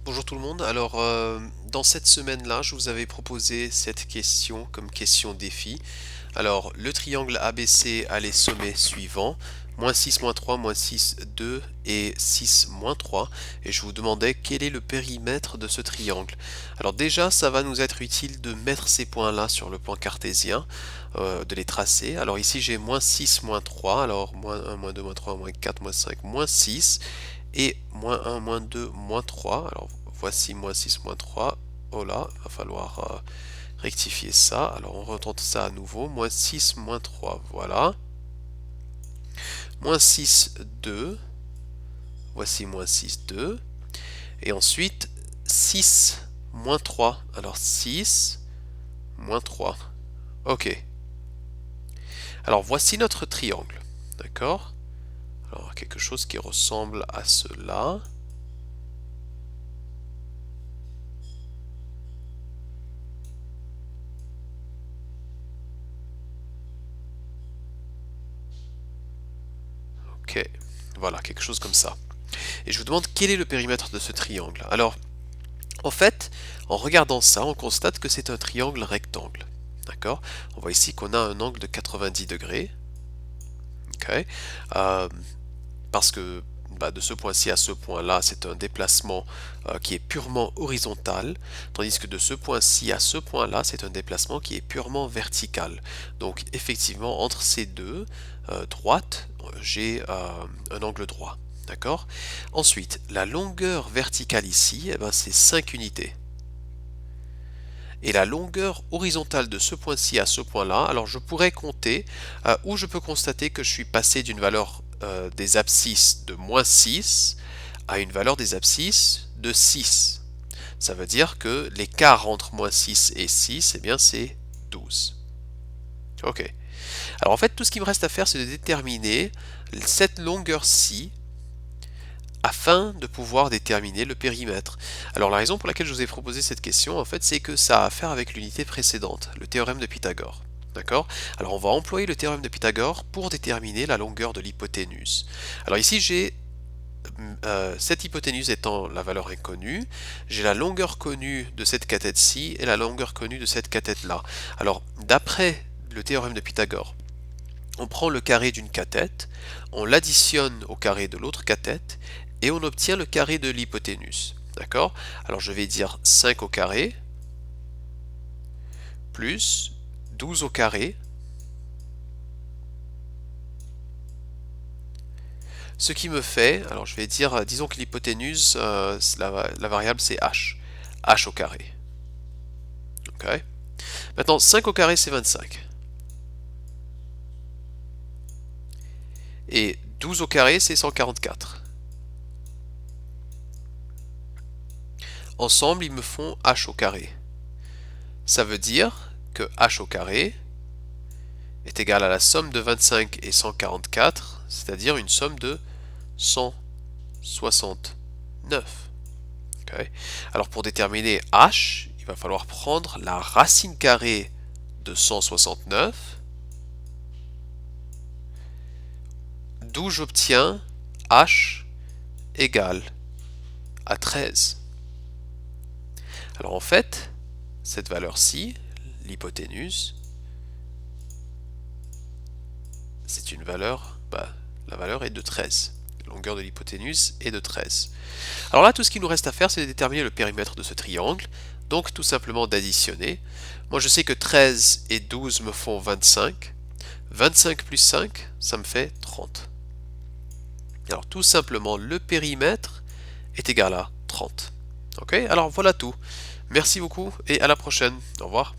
Bonjour tout le monde. Alors, dans cette semaine-là, je vous avais proposé cette question comme question défi. Alors, le triangle ABC a les sommets suivants, -6, -3, -6, 2 et 6, -3. Et je vous demandais quel est le périmètre de ce triangle. Alors déjà, ça va nous être utile de mettre ces points-là sur le plan cartésien, de les tracer. Alors ici, j'ai -6, -3. Alors, -1, -2, -3, -4, -5, -6 et -1, -2, -3. Alors voici -6, -3. Oh là, il va falloir rectifier ça. Alors on retente ça à nouveau. -6, -3, voilà. -6, 2. Voici -6, 2. Et ensuite 6, -3. Alors 6, -3. Ok. Alors voici notre triangle. D'accord? Alors quelque chose qui ressemble à cela. Ok, voilà, quelque chose comme ça. Et je vous demande quel est le périmètre de ce triangle. Alors, en fait, en regardant ça, on constate que c'est un triangle rectangle. D'accord? On voit ici qu'on a un angle de 90 degrés. Ok? Euh, Parce que de ce point-ci à ce point-là, c'est un déplacement qui est purement horizontal, tandis que de ce point-ci à ce point-là, c'est un déplacement qui est purement vertical. Donc effectivement, entre ces deux droites, j'ai un angle droit. D'accord? Ensuite, la longueur verticale ici, eh ben, c'est 5 unités. Et la longueur horizontale de ce point-ci à ce point-là, alors je pourrais compter, ou je peux constater que je suis passé d'une valeur des abscisses de -6 à une valeur des abscisses de 6. Ça veut dire que l'écart entre -6 et 6, eh bien c'est 12. Ok. Alors en fait, tout ce qui me reste à faire, c'est de déterminer cette longueur-ci afin de pouvoir déterminer le périmètre. Alors la raison pour laquelle je vous ai proposé cette question, en fait, c'est que ça a à faire avec l'unité précédente, le théorème de Pythagore. D'accord? Alors on va employer le théorème de Pythagore pour déterminer la longueur de l'hypoténuse. Alors ici j'ai cette hypoténuse étant la valeur inconnue, j'ai la longueur connue de cette cathète-ci et la longueur connue de cette cathète-là. Alors d'après le théorème de Pythagore, on prend le carré d'une cathète, on l'additionne au carré de l'autre cathète et on obtient le carré de l'hypoténuse. D'accord? Alors je vais dire 5 au carré plus 12 au carré. Ce qui me fait, alors je vais dire, disons que l'hypoténuse, la variable c'est h. H au carré. Ok? Maintenant 5 au carré c'est 25. Et 12 au carré c'est 144. Ensemble ils me font h au carré. Ça veut dire que h au carré est égal à la somme de 25 et 144, c'est-à-dire une somme de 169. Okay. Alors pour déterminer h, il va falloir prendre la racine carrée de 169, d'où j'obtiens h égale à 13. Alors en fait, cette valeur-ci, l'hypoténuse, c'est une valeur, la valeur est de 13. La longueur de l'hypoténuse est de 13. Alors là, tout ce qu'il nous reste à faire, c'est de déterminer le périmètre de ce triangle. Donc tout simplement d'additionner. Moi je sais que 13 et 12 me font 25. 25 plus 5, ça me fait 30. Alors tout simplement, le périmètre est égal à 30. Ok? Alors voilà tout. Merci beaucoup et à la prochaine. Au revoir.